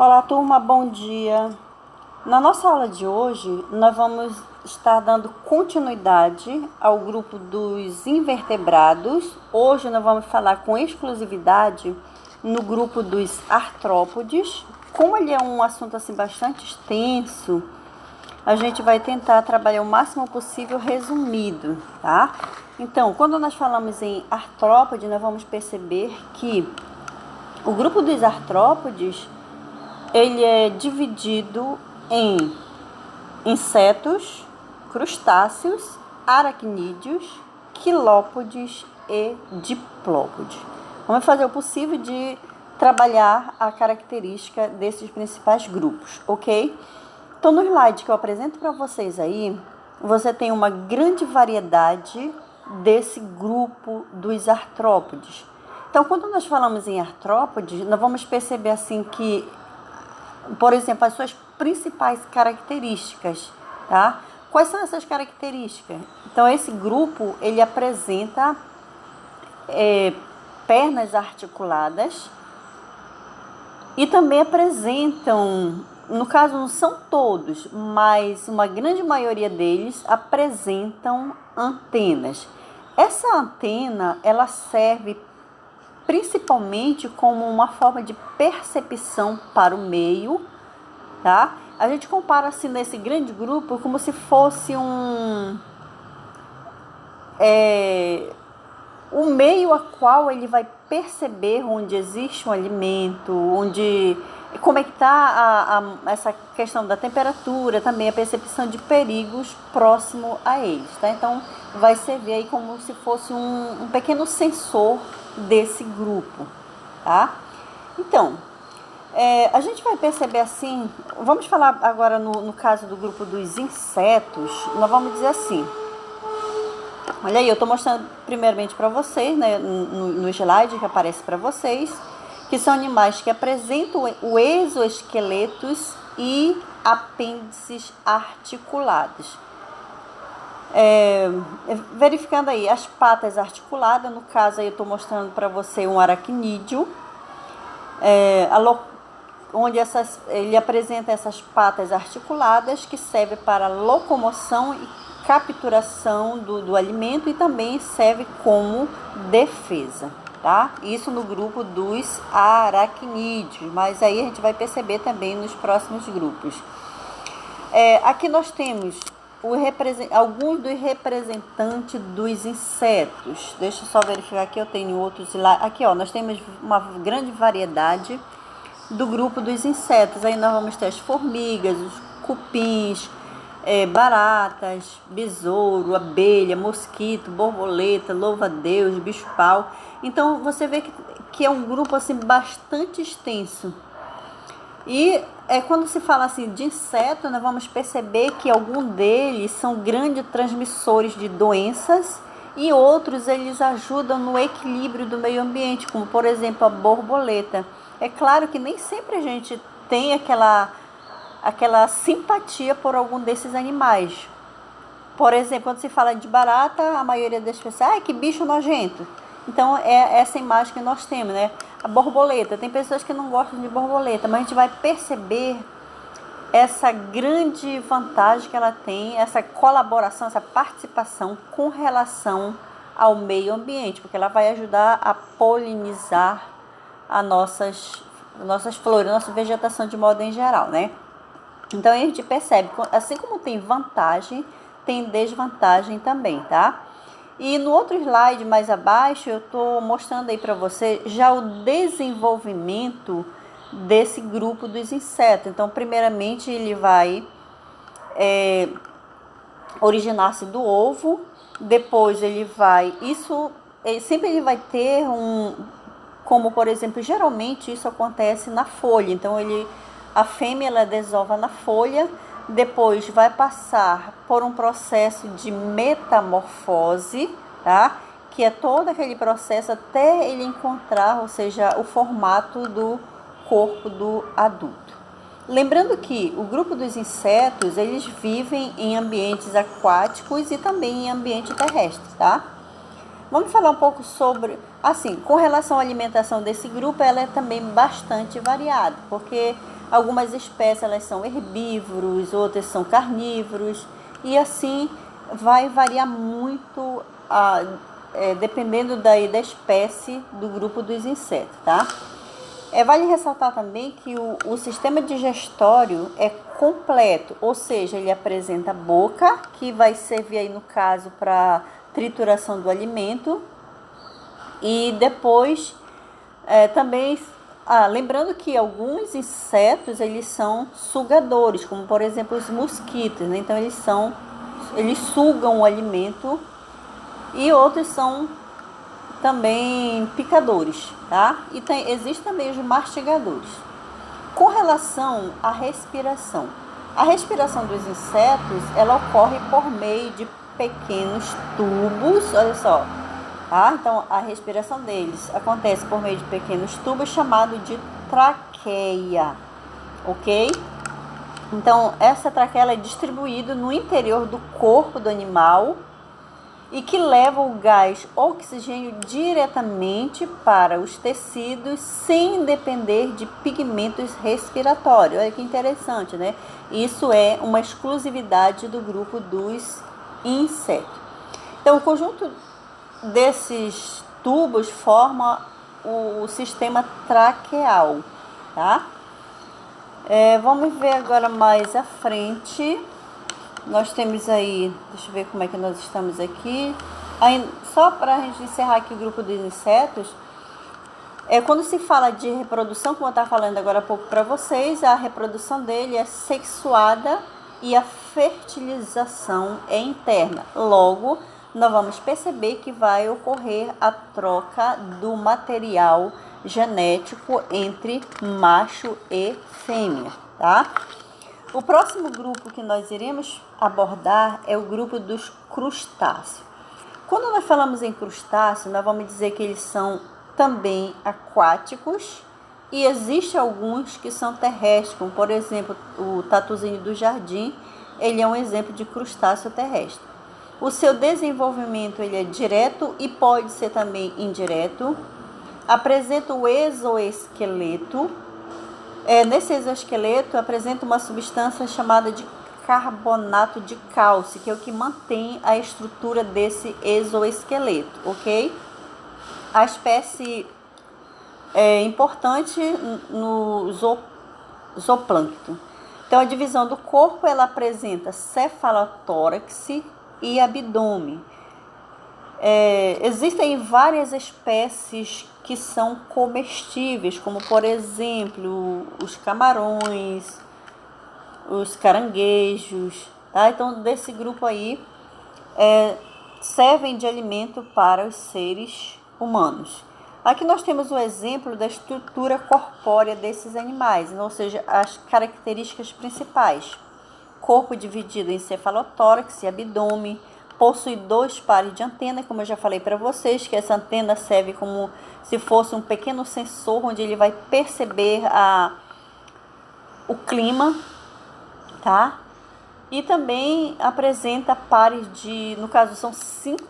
Olá, turma, bom dia. Na nossa aula de hoje, nós vamos estar dando continuidade ao grupo dos invertebrados. Hoje nós vamos falar com exclusividade no grupo dos artrópodes. Como ele é um assunto assim bastante extenso, a gente vai tentar trabalhar o máximo possível resumido, tá? Então, quando nós falamos em artrópode, nós vamos perceber que o grupo dos artrópodes ele é dividido em insetos, crustáceos, aracnídeos, quilópodes e diplópodes. Vamos fazer o possível de trabalhar a característica desses principais grupos, ok? Então, no slide que eu apresento para vocês aí, você tem uma grande variedade desse grupo dos artrópodes. Então, quando nós falamos em artrópodes, nós vamos perceber assim que, por exemplo, as suas principais características, tá? Quais são essas características? Então, esse grupo, ele apresenta pernas articuladas e também apresentam, no caso não são todos, mas uma grande maioria deles apresentam antenas. Essa antena, ela serve principalmente como uma forma de percepção para o meio, tá? A gente compara assim nesse grande grupo como se fosse o meio a qual ele vai perceber onde existe um alimento, como é que está essa questão da temperatura, também a percepção de perigos próximo a eles, tá? Então, vai servir aí como se fosse um pequeno sensor desse grupo, tá? Então, a gente vai perceber assim, vamos falar agora no caso do grupo dos insetos, nós vamos dizer assim, olha aí, eu estou mostrando primeiramente para vocês, né, no slide que aparece para vocês, que são animais que apresentam o exoesqueletos e apêndices articulados. Verificando aí as patas articuladas, no caso aí eu estou mostrando para você um aracnídeo, onde ele apresenta essas patas articuladas que servem para locomoção e capturação do alimento e também serve como defesa, tá? Isso no grupo dos aracnídeos, mas aí a gente vai perceber também nos próximos grupos. Aqui nós temos alguns dos representantes dos insetos. Deixa eu só verificar aqui, eu tenho outros lá. Aqui, ó, nós temos uma grande variedade do grupo dos insetos. Aí nós vamos ter as formigas, os cupins, baratas, besouro, abelha, mosquito, borboleta, louva-a-Deus, bicho-pau. Então, você vê que é um grupo assim bastante extenso. E quando se fala assim de inseto, nós vamos perceber que alguns deles são grandes transmissores de doenças e outros eles ajudam no equilíbrio do meio ambiente, como por exemplo a borboleta. É claro que nem sempre a gente tem aquela simpatia por algum desses animais. Por exemplo, quando se fala de barata, a maioria das pessoas, ai, que bicho nojento. Então, é essa imagem que nós temos, né? A borboleta, tem pessoas que não gostam de borboleta, mas a gente vai perceber essa grande vantagem que ela tem, essa colaboração, essa participação com relação ao meio ambiente, porque ela vai ajudar a polinizar as nossas flores, a nossa vegetação de modo em geral, né? Então, a gente percebe, assim como tem vantagem, tem desvantagem também, tá? E no outro slide mais abaixo, eu estou mostrando aí para você já o desenvolvimento desse grupo dos insetos. Então, primeiramente, ele vai originar-se do ovo, depois sempre ele vai ter como por exemplo, geralmente isso acontece na folha. Então, a fêmea ela desova na folha, depois vai passar por um processo de metamorfose, tá? Que é todo aquele processo até ele encontrar, ou seja, o formato do corpo do adulto. Lembrando que o grupo dos insetos, eles vivem em ambientes aquáticos e também em ambiente terrestre, tá? Vamos falar um pouco sobre, assim, com relação à alimentação desse grupo, ela é também bastante variada, porque Algumas espécies elas são herbívoros, outras são carnívoros, e assim vai variar muito dependendo da espécie do grupo dos insetos, tá? Vale ressaltar também que o sistema digestório é completo, ou seja, ele apresenta a boca, que vai servir aí no caso para trituração do alimento, e depois também, lembrando que alguns insetos eles são sugadores, como por exemplo os mosquitos, né? Então eles sugam o alimento, e outros são também picadores, tá? E existe também os mastigadores. Com relação à respiração, a respiração dos insetos, ela ocorre por meio de pequenos tubos, olha só, tá? Então a respiração deles acontece por meio de pequenos tubos chamados de traqueia, ok? Então essa traqueia é distribuída no interior do corpo do animal e que leva o gás oxigênio diretamente para os tecidos sem depender de pigmentos respiratórios. Olha que interessante, né? Isso é uma exclusividade do grupo dos insetos. Então, o conjunto desses tubos forma o sistema traqueal, tá? Vamos ver agora mais à frente. Nós temos aí, deixa eu ver como é que nós estamos aqui. Aí, só para a gente encerrar aqui o grupo dos insetos, quando se fala de reprodução, como eu estava falando agora há pouco para vocês, a reprodução dele é sexuada e a fertilização é interna. Logo, nós vamos perceber que vai ocorrer a troca do material genético entre macho e fêmea, tá? O próximo grupo que nós iremos abordar é o grupo dos crustáceos. Quando nós falamos em crustáceos, nós vamos dizer que eles são também aquáticos e existem alguns que são terrestres, como por exemplo o tatuzinho do jardim, ele é um exemplo de crustáceo terrestre. O seu desenvolvimento ele é direto e pode ser também indireto. Apresenta o exoesqueleto. Nesse exoesqueleto apresenta uma substância chamada de carbonato de cálcio, que é o que mantém a estrutura desse exoesqueleto, ok? A espécie é importante no zooplâncton. Então, a divisão do corpo, ela apresenta cefalotórax e abdômen. Existem várias espécies que são comestíveis, como por exemplo os camarões, os caranguejos, tá? Então desse grupo aí servem de alimento para os seres humanos. Aqui nós temos o exemplo da estrutura corpórea desses animais, ou seja, as características principais. Corpo dividido em cefalotórax e abdômen. Possui 2 pares de antena, como eu já falei para vocês, que essa antena serve como se fosse um pequeno sensor, onde ele vai perceber o clima, tá? E também apresenta pares no caso,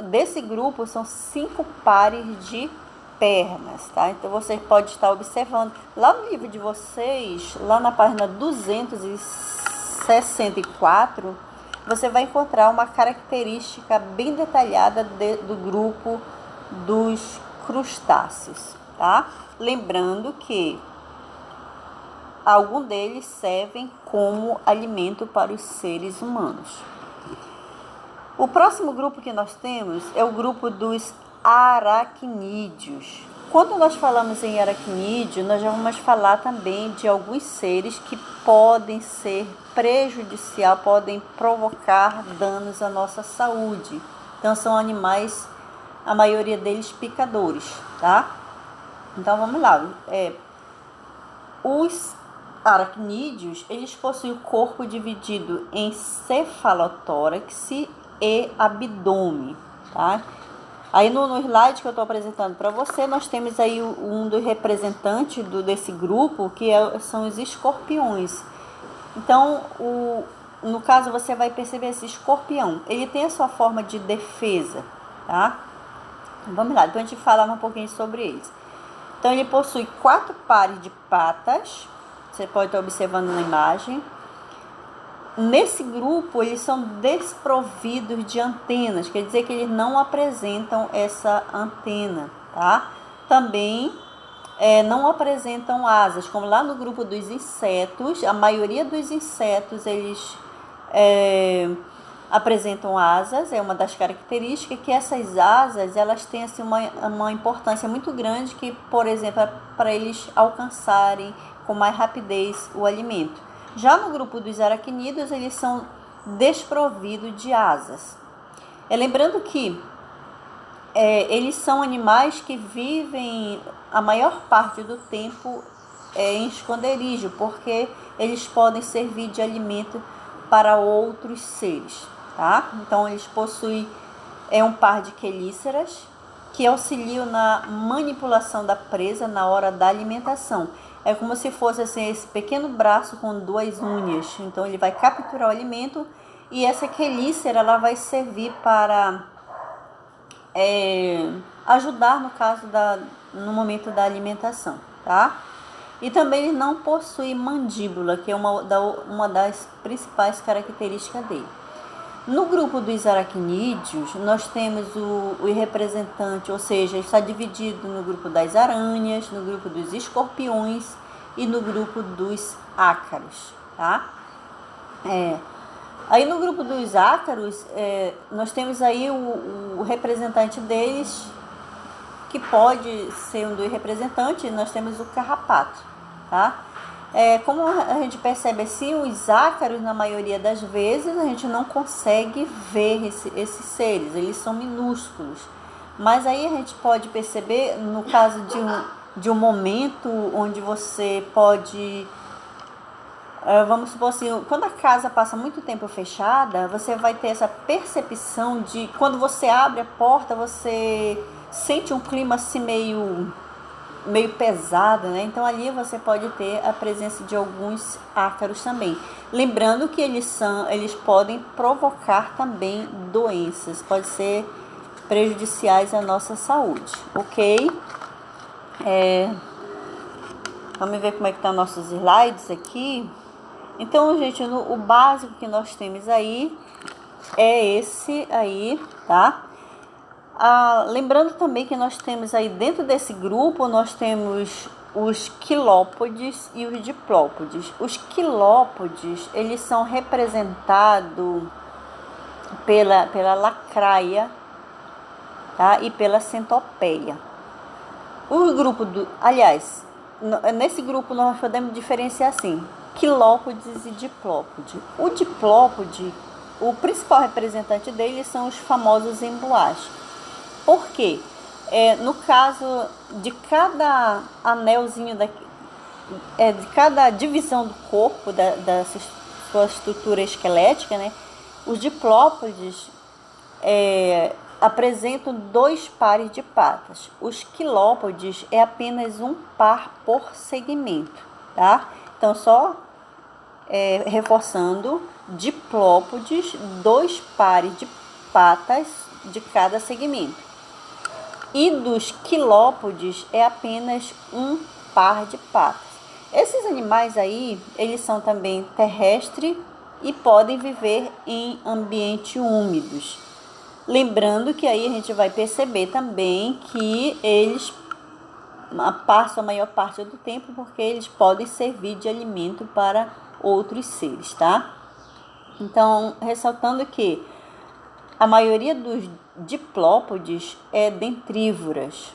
desse grupo, são 5 pares de pernas, tá? Então, você pode estar observando, lá no livro de vocês, lá na página 264, você vai encontrar uma característica bem detalhada do grupo dos crustáceos, tá? Lembrando que alguns deles servem como alimento para os seres humanos. O próximo grupo que nós temos é o grupo dos aracnídeos. Quando nós falamos em aracnídeo, nós já vamos falar também de alguns seres que podem ser prejudicial, podem provocar danos à nossa saúde. Então são animais, a maioria deles picadores, tá? Então vamos lá. Os aracnídeos, eles possuem o corpo dividido em cefalotórax e abdômen, tá? Aí no slide que eu estou apresentando para você, nós temos aí um dos representantes desse grupo, que são os escorpiões. Então, no caso, você vai perceber esse escorpião, ele tem a sua forma de defesa, tá? Vamos lá, depois a gente falar um pouquinho sobre eles. Então, ele possui 4 pares de patas, você pode estar observando na imagem. Nesse grupo, eles são desprovidos de antenas, quer dizer que eles não apresentam essa antena, tá? Também não apresentam asas, como lá no grupo dos insetos, a maioria dos insetos, eles apresentam asas, é uma das características, que essas asas, elas têm assim, uma importância muito grande, que, por exemplo, para eles alcançarem com mais rapidez o alimento. Já no grupo dos aracnídeos, eles são desprovidos de asas. Lembrando que eles são animais que vivem a maior parte do tempo em esconderijo, porque eles podem servir de alimento para outros seres, tá? Então, eles possuem um par de quelíceras que auxiliam na manipulação da presa na hora da alimentação. É como se fosse assim, esse pequeno braço com duas unhas. Então, ele vai capturar o alimento e essa quelícera ela vai servir para ajudar no momento da alimentação, tá? E também ele não possui mandíbula, que é uma das principais características dele. No grupo dos aracnídeos, nós temos o representante, ou seja, está dividido no grupo das aranhas, no grupo dos escorpiões e no grupo dos ácaros, tá? Aí no grupo dos ácaros, nós temos aí o representante deles, que pode ser um dos representantes, nós temos o carrapato, tá? Como a gente percebe assim, os ácaros, na maioria das vezes, a gente não consegue ver esses seres, eles são minúsculos. Mas aí a gente pode perceber, no caso de um momento onde você pode, vamos supor assim, quando a casa passa muito tempo fechada, você vai ter essa percepção de, quando você abre a porta, você sente um clima assim meio pesado, né? Então ali você pode ter a presença de alguns ácaros também. Lembrando que eles podem provocar também doenças, podem ser prejudiciais à nossa saúde, ok? Vamos ver como é que estão nossos slides aqui. Então, gente, o básico que nós temos aí é esse aí, tá? Lembrando também que nós temos aí dentro desse grupo, nós temos os quilópodes e os diplópodes. Os quilópodes, eles são representados pela lacraia, tá? E pela centopeia. Nesse grupo nós podemos diferenciar assim, quilópodes e diplópodes. O diplópode, o principal representante deles são os famosos emboás. Por quê? No caso de cada anelzinho, de cada divisão do corpo, da sua estrutura esquelética, né, os diplópodes apresentam 2 pares de patas. Os quilópodes é apenas um par por segmento, tá? Então, só reforçando, diplópodes, 2 pares de patas de cada segmento. E dos quilópodes é apenas um par de patas. Esses animais aí, eles são também terrestres e podem viver em ambientes úmidos. Lembrando que aí a gente vai perceber também que eles passam a maior parte do tempo porque eles podem servir de alimento para outros seres, tá? Então, ressaltando que a maioria dos diplópodes é dentrívoras.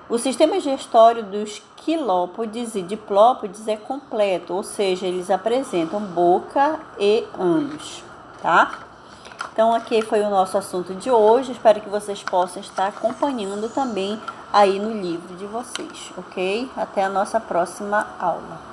O sistema digestório dos quilópodes e diplópodes é completo, ou seja, eles apresentam boca e ânus, tá? Então, aqui foi o nosso assunto de hoje. Espero que vocês possam estar acompanhando também aí no livro de vocês, ok? Até a nossa próxima aula.